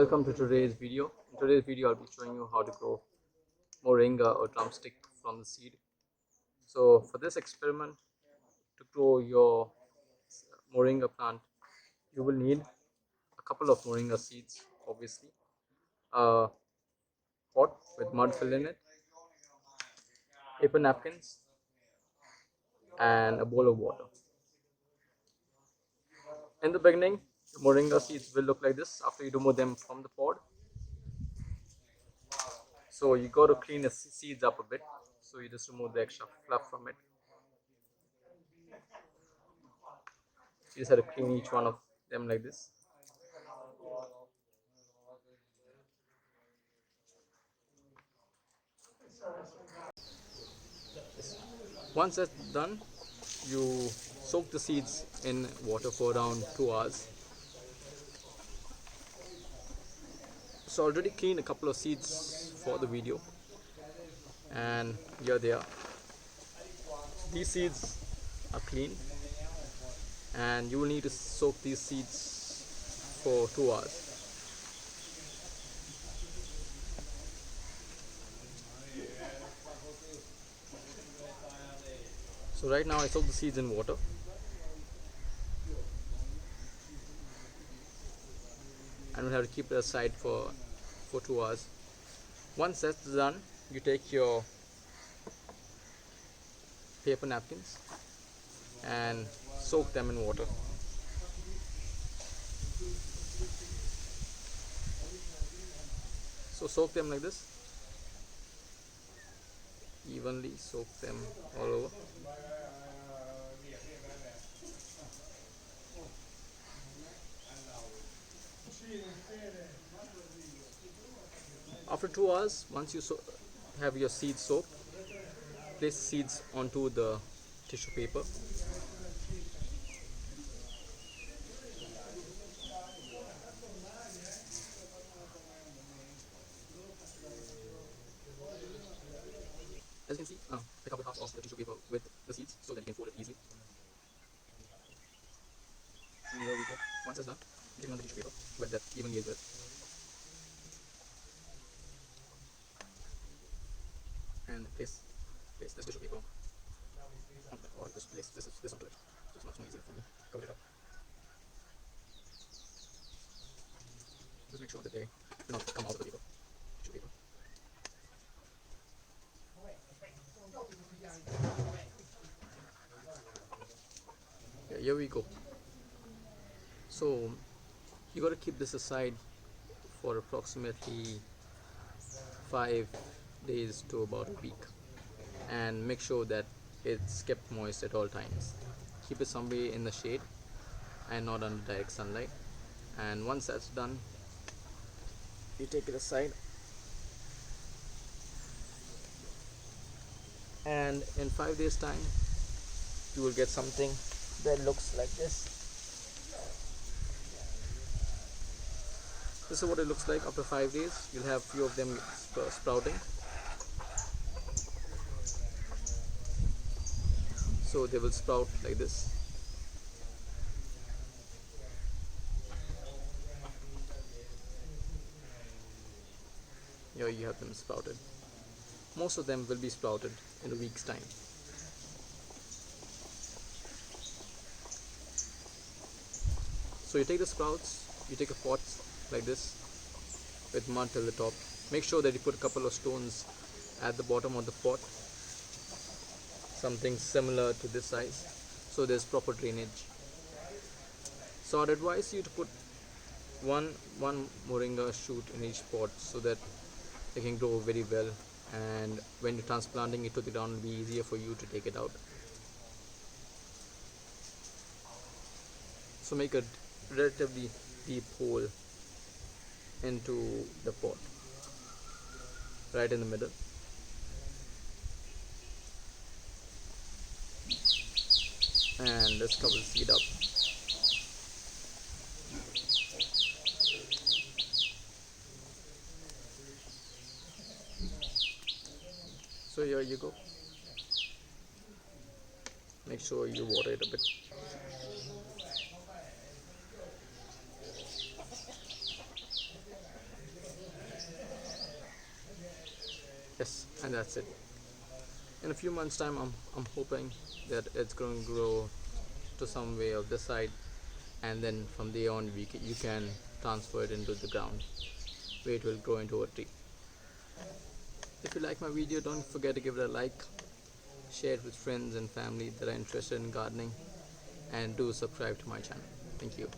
Welcome to today's video. In today's video I'll be showing you how to grow moringa or drumstick from the seed. So for this experiment, to grow your moringa plant, you will need a couple of moringa seeds, obviously, a pot with mud fill in it, paper napkins, and a bowl of water. In the beginning, the moringa seeds will look like this after you remove them from the pod. So you got to clean the seeds up a bit. So you just remove the extra fluff from it. You just have to clean each one of them like this. Once that's done, you soak the seeds in water for around 2 hours. So I already cleaned a couple of seeds for the video, and here they are. These seeds are clean, and you will need to soak these seeds for 2 hours. So right now I soak the seeds in water. And we'll have to keep it aside for 2 hours. Once that's done, you take your paper napkins and soak them in water. So soak them like this, evenly soak them all over. After 2 hours, once you have your seeds soaked, place the seeds onto the tissue paper. As you can see, pick up the half of the tissue paper with the seeds so that you can fold it easily. And here we go. Once it's done, take another tissue paper, wet that evenly as well. And place this tissue paper on it, or just place this onto it. So it's much more easier for me. Cover it up. Just make sure that they do not come out of the paper. Tissue paper. Yeah, here we go. So you got to keep this aside for approximately 5 days to about a week, and make sure that it's kept moist at all times. Keep it somewhere in the shade and not under direct sunlight. And once that's done, you take it aside, and in 5 days time you will get something that looks like this. This is what it looks like after 5 days. You'll have few of them sprouting. So they will sprout like this. Here you have them sprouted. Most of them will be sprouted in a week's time. So you take the sprouts, you take a pot like this with mud till the top. Make sure that you put a couple of stones at the bottom of the pot, something similar to this size, so there's proper drainage. So I'd advise you to put one moringa shoot in each pot so that they can grow very well, and when you're transplanting it to the ground, it'll be easier for you to take it out. So make a relatively deep hole into the pot, right in the middle. And let's cover the seed up. So here you go. Make sure you water it a bit. Yes, and that's it. In a few months time, I'm hoping that it's going to grow to some way of this side, and then from there on you can transfer it into the ground where it will grow into a tree. If you like my video, don't forget to give it a like, share it with friends and family that are interested in gardening, and do subscribe to my channel. Thank you.